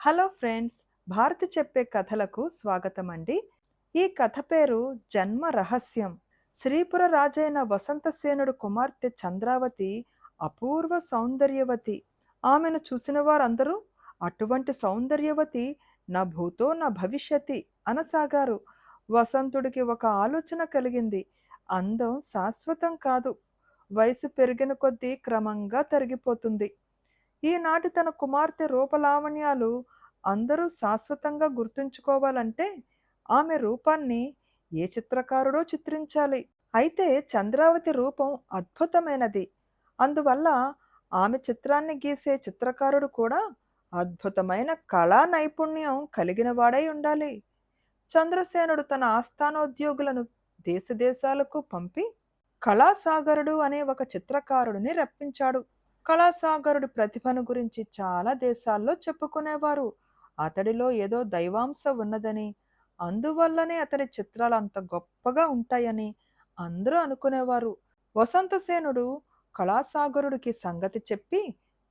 Hello friends, Bharati చెప్పే కథలకు స్వాగతం అండి. ఈ కథ పేరు జన్మ రహస్యం. శ్రీపుర రాజైన వసంతసేనుడు కుమార్తె చంద్రావతి అపూర్వ సౌందర్యవతి. ఆమెను చూసిన వారందరూ అటువంటి సౌందర్యవతి నా భూతో నా భవిష్యతి అనసాగారు. వసంతుడికి ఒక ఆలోచన కలిగింది. అందం శాశ్వతం కాదు, వయసు పెరిగిన కొద్దీ క్రమంగా తరిగిపోతుంది. ఈనాటి తన కుమార్తె రూపలావణ్యాలు అందరూ శాశ్వతంగా గుర్తుంచుకోవాలంటే ఆమె రూపాన్ని ఏ చిత్రకారుడో చిత్రించాలి. అయితే చంద్రావతి రూపం అద్భుతమైనది. అందువల్ల ఆమె చిత్రాన్ని గీసే చిత్రకారుడు కూడా అద్భుతమైన కళా నైపుణ్యం కలిగిన వాడై ఉండాలి. చంద్రసేనుడు తన ఆస్థానోద్యోగులను దేశదేశాలకు పంపి కళాసాగరుడు అనే ఒక చిత్రకారుడిని రప్పించాడు. కళాసాగరుడి ప్రతిభను గురించి చాలా దేశాల్లో చెప్పుకునేవారు. అతడిలో ఏదో దైవాంశ ఉన్నదని, అందువల్లనే అతడి చిత్రాలు అంత గొప్పగా ఉంటాయని అందరూ అనుకునేవారు. వసంతసేనుడు కళాసాగరుడికి సంగతి చెప్పి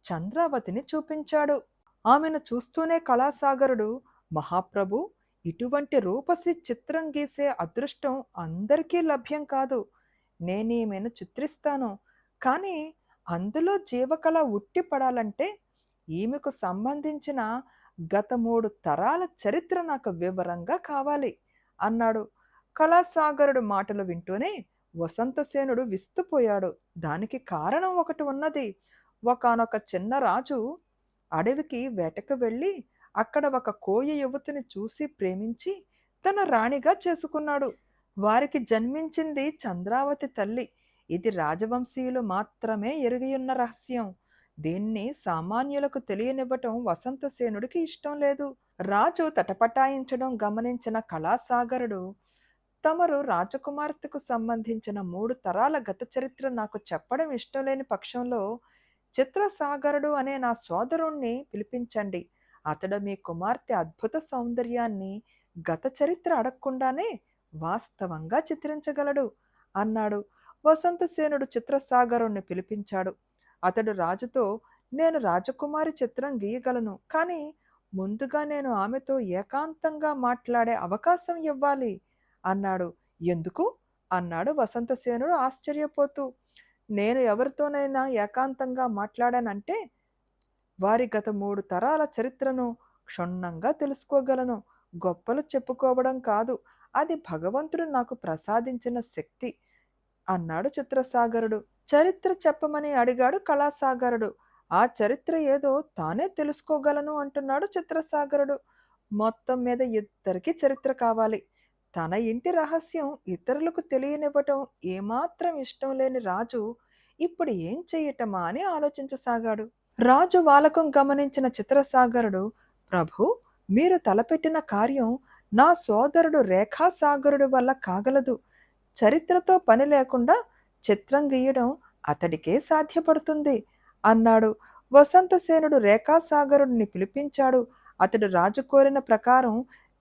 చంద్రావతిని చూపించాడు. ఆమెను చూస్తూనే కళాసాగరుడు, మహాప్రభు, ఇటువంటి రూపసి చిత్రం గీసే అదృష్టం అందరికీ లభ్యం కాదు. నేనీమెను చిత్రిస్తాను, కానీ అందులో జీవకళ ఉట్టి పడాలంటే ఈమెకు సంబంధించిన గత 3 తరాల చరిత్ర నాకు వివరంగా కావాలి అన్నాడు. కళాసాగరుడు మాటలు వింటూనే వసంతసేనుడు విస్తుపోయాడు. దానికి కారణం ఒకటి ఉన్నది. ఒకానొక చిన్న రాజు అడవికి వేటకు వెళ్ళి అక్కడ ఒక కోయ యువతిని చూసి ప్రేమించి తన రాణిగా చేసుకున్నాడు. వారికి జన్మించింది చంద్రావతి తల్లి. ఇది రాజవంశీయులు మాత్రమే ఎరిగియున్న రహస్యం. దీన్ని సామాన్యులకు తెలియనివ్వటం వసంతసేనుడికి ఇష్టం లేదు. రాజు తటపటాయించడం గమనించిన కళాసాగరుడు, తమరు రాజకుమార్తెకు సంబంధించిన 3 తరాల గత చరిత్ర నాకు చెప్పడం ఇష్టం లేని పక్షంలో చిత్రసాగరుడు అనే నా సోదరుణ్ణి పిలిపించండి. అతడు మీ కుమార్తె అద్భుత సౌందర్యాన్ని గత చరిత్ర అడగకుండానే వాస్తవంగా చిత్రించగలడు అన్నాడు. వసంతసేనుడు చిత్రసాగరుణ్ణి పిలిపించాడు. అతడు రాజుతో, నేను రాజకుమారి చిత్రం గీయగలను, కానీ ముందుగా నేను ఆమెతో ఏకాంతంగా మాట్లాడే అవకాశం ఇవ్వాలి అన్నాడు. ఎందుకు అన్నాడు వసంతసేనుడు ఆశ్చర్యపోతూ. నేను ఎవరితోనైనా ఏకాంతంగా మాట్లాడానంటే వారి గత 3 తరాల చరిత్రను క్షుణ్ణంగా తెలుసుకోగలను. గొప్పలు చెప్పుకోవడం కాదు, అది భగవంతుడు నాకు ప్రసాదించిన శక్తి అన్నాడు చిత్రసాగరుడు. చరిత్ర చెప్పమని అడిగాడు కళాసాగరుడు. ఆ చరిత్ర ఏదో తానే తెలుసుకోగలను అంటున్నాడు చిత్రసాగరుడు. మొత్తం మీద ఇద్దరికి చరిత్ర కావాలి. తన ఇంటి రహస్యం ఇతరులకు తెలియనివ్వటం ఏమాత్రం ఇష్టం లేని రాజు ఇప్పుడు ఏం చెయ్యటమా అని ఆలోచించసాగాడు. రాజు వాలకం గమనించిన చిత్రసాగరుడు, ప్రభు, మీరు తలపెట్టిన కార్యం నా సోదరుడు రేఖాసాగరుడి వల్ల కాగలదు. చరిత్రతో పని లేకుండా చిత్రం గీయడం అతడికే సాధ్యపడుతుంది అన్నాడు. వసంతసేనుడు రేఖాసాగరుడిని పిలిపించాడు. అతడు రాజు కోరిన ప్రకారం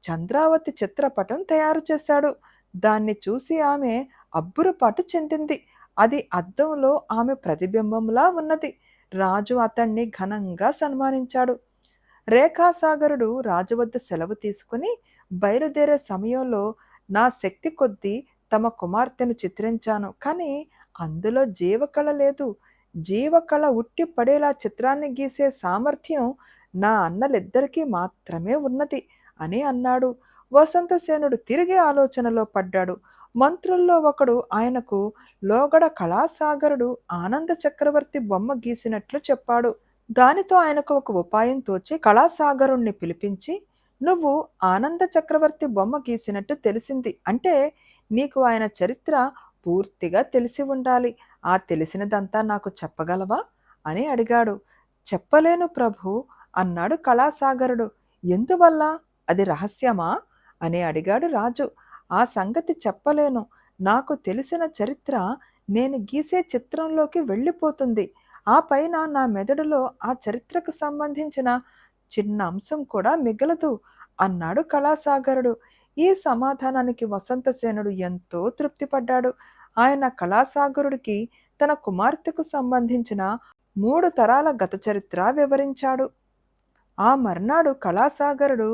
చంద్రావతి చిత్రపటం తయారు చేశాడు. దాన్ని చూసి ఆమె అబ్బురపాటు చెందింది. అది అద్దంలో ఆమె ప్రతిబింబంలా ఉన్నది. రాజు అతన్ని ఘనంగా సన్మానించాడు. రేఖాసాగరుడు రాజు వద్ద సెలవు తీసుకుని బయలుదేరే సమయంలో, నా శక్తి కొద్దీ తమ కుమార్తెను చిత్రించాను, కానీ అందులో జీవకళ లేదు. జీవకళ ఉట్టి పడేలా చిత్రాన్ని గీసే సామర్థ్యం నా అన్నలిద్దరికీ మాత్రమే ఉన్నది అని అన్నాడు. వసంతసేనుడు తిరిగి ఆలోచనలో పడ్డాడు. మంత్రుల్లో ఒకడు ఆయనకు లోగడ కళాసాగరుడు ఆనంద చక్రవర్తి బొమ్మ గీసినట్లు చెప్పాడు. దానితో ఆయనకు ఒక ఉపాయం తోచి కళాసాగరుణ్ణి పిలిపించి, నువ్వు ఆనంద చక్రవర్తి బొమ్మ గీసినట్టు తెలిసింది అంటే నీకు ఆయన చరిత్ర పూర్తిగా తెలిసి ఉండాలి. ఆ తెలిసినదంతా నాకు చెప్పగలవా అని అడిగాడు. చెప్పలేను ప్రభు అన్నాడు కళాసాగరుడు. ఎందువల్ల? అది రహస్యమా అని అడిగాడు రాజు. ఆ సంగతి చెప్పలేను. నాకు తెలిసిన చరిత్ర నేను గీసే చిత్రంలోకి వెళ్ళిపోతుంది. ఆ పైన నా మెదడులో ఆ చరిత్రకు సంబంధించిన చిన్న అంశం కూడా మిగలదు అన్నాడు కళాసాగరుడు. ఈ సమాధానానికి వసంతసేనుడు ఎంతో తృప్తిపడ్డాడు. ఆయన కళాసాగరుడికి తన కుమార్తెకు సంబంధించిన 3 తరాల గత చరిత్ర వివరించాడు. ఆ మర్నాడు కళాసాగరుడు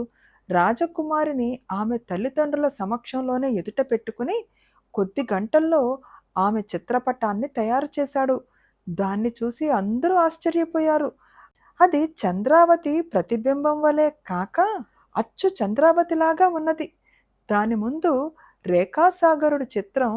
రాజకుమారిని ఆమె తల్లిదండ్రుల సమక్షంలోనే ఎదుట పెట్టుకుని కొద్ది గంటల్లో ఆమె చిత్రపటాన్ని తయారు చేశాడు. దాన్ని చూసి అందరూ ఆశ్చర్యపోయారు. అది చంద్రావతి ప్రతిబింబం వలె కాక అచ్చు చంద్రావతిలాగా ఉన్నది. దాని ముందు రేఖాసాగరుడి చిత్రం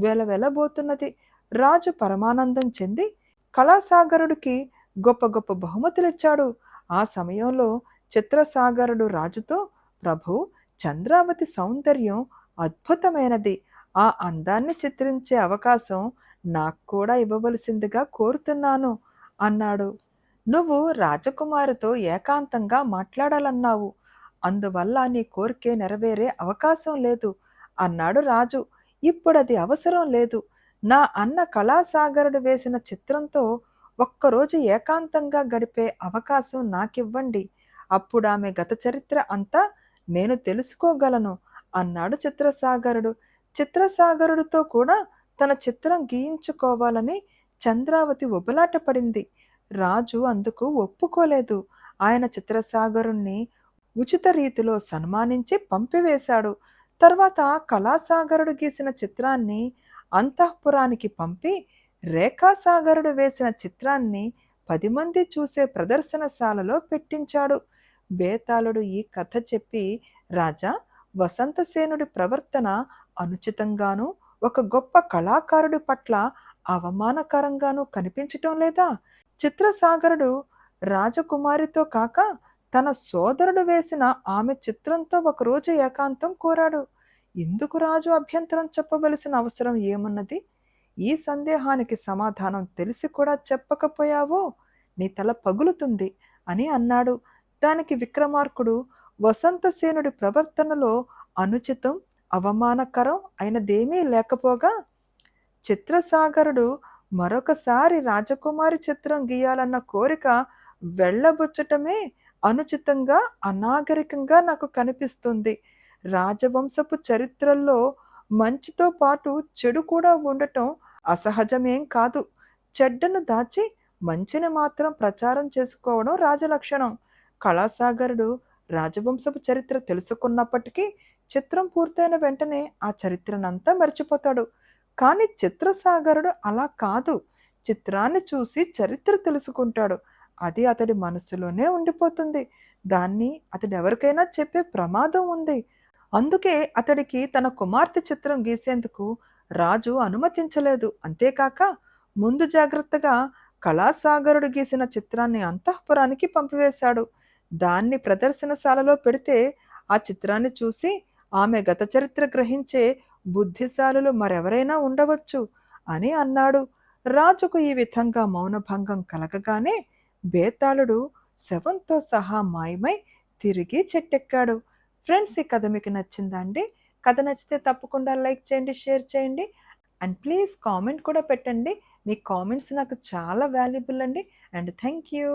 వెలవెలబోతున్నది. రాజు పరమానందం చెంది కళాసాగరుడికి గొప్ప గొప్ప బహుమతులిచ్చాడు. ఆ సమయంలో చిత్రసాగరుడు రాజుతో, ప్రభు, చంద్రావతి సౌందర్యం అద్భుతమైనది. ఆ అందాన్ని చిత్రించే అవకాశం నాకు కూడా ఇవ్వవలసిందిగా కోరుతున్నాను అన్నాడు. నువ్వు రాజకుమారితో ఏకాంతంగా మాట్లాడాలన్నావు. అందువల్ల నీ కోరికే నెరవేరే అవకాశం లేదు అన్నాడు రాజు. ఇప్పుడది అవసరం లేదు. నా అన్న కళాసాగరుడు వేసిన చిత్రంతో ఒక్కరోజు ఏకాంతంగా గడిపే అవకాశం నాకివ్వండి. అప్పుడామె గత చరిత్ర అంతా నేను తెలుసుకోగలను అన్నాడు చిత్రసాగరుడు. చిత్రసాగరుడితో కూడా తన చిత్రం గీయించుకోవాలని చంద్రావతి ఉబలాట పడింది. రాజు అందుకు ఒప్పుకోలేదు. ఆయన చిత్రసాగరుణ్ణి ఉచిత రీతిలో సన్మానించి పంపివేశాడు. తర్వాత కళాసాగరుడు గీసిన చిత్రాన్ని అంతఃపురానికి పంపి రేఖాసాగరుడు వేసిన చిత్రాన్ని 10 మంది చూసే ప్రదర్శనశాలలో పెట్టించాడు. బేతాళుడు ఈ కథ చెప్పి, రాజా, వసంతసేనుడి ప్రవర్తన అనుచితంగానూ ఒక గొప్ప కళాకారుడి పట్ల అవమానకరంగానూ కనిపించటం లేదా? చిత్రసాగరుడు రాజకుమారితో కాక తన సోదరుడు వేసిన ఆమె చిత్రంతో ఒకరోజు ఏకాంతం కోరాడు. ఇందుకు రాజు అభ్యంతరం చెప్పవలసిన అవసరం ఏమున్నది? ఈ సందేహానికి సమాధానం తెలిసి కూడా చెప్పకపోయావో నీ తల పగులుతుంది అని అన్నాడు. దానికి విక్రమార్కుడు, వసంతసేనుడి ప్రవర్తనలో అనుచితం, అవమానకరం అయినదేమీ లేకపోగా చిత్రసాగరుడు మరొకసారి రాజకుమారి చిత్రం గీయాలన్న కోరిక వెళ్ళబుచ్చటమే అనుచితంగా, అనాగరికంగా నాకు కనిపిస్తుంది. రాజవంశపు చరిత్రల్లో మంచితో పాటు చెడు కూడా ఉండటం అసహజమేం కాదు. చెడ్డను దాచి మంచిని మాత్రం ప్రచారం చేసుకోవడం రాజలక్షణం. కళాసాగరుడు రాజవంశపు చరిత్ర తెలుసుకున్నప్పటికీ చిత్రం పూర్తయిన వెంటనే ఆ చరిత్రనంతా మర్చిపోతాడు. కానీ చిత్రసాగరుడు అలా కాదు. చిత్రాన్ని చూసి చరిత్ర తెలుసుకుంటాడు. అది అతడి మనసులోనే ఉండిపోతుంది. దాన్ని అతడెవరికైనా చెప్పే ప్రమాదం ఉంది. అందుకే అతడికి తన కుమార్తె చిత్రం గీసేందుకు రాజు అనుమతించలేదు. అంతేకాక ముందు జాగ్రత్తగా కళాసాగరుడు గీసిన చిత్రాన్ని అంతఃపురానికి పంపివేశాడు. దాన్ని ప్రదర్శనశాలలో పెడితే ఆ చిత్రాన్ని చూసి ఆమె గత చరిత్ర గ్రహించే బుద్ధిశాలులు మరెవరైనా ఉండవచ్చు అని అన్నాడు. రాజుకు ఈ విధంగా మౌనభంగం కలగగానే బేతాళుడు శవంతో సహా మాయమై తిరిగి చెట్టెక్కాడు. ఫ్రెండ్స్, ఈ కథ మీకు నచ్చిందా అండి? కథ నచ్చితే తప్పకుండా లైక్ చేయండి, షేర్ చేయండి అండ్ ప్లీజ్ కామెంట్ కూడా పెట్టండి. మీ కామెంట్స్ నాకు చాలా వాల్యుబుల్ అండి. And thank you.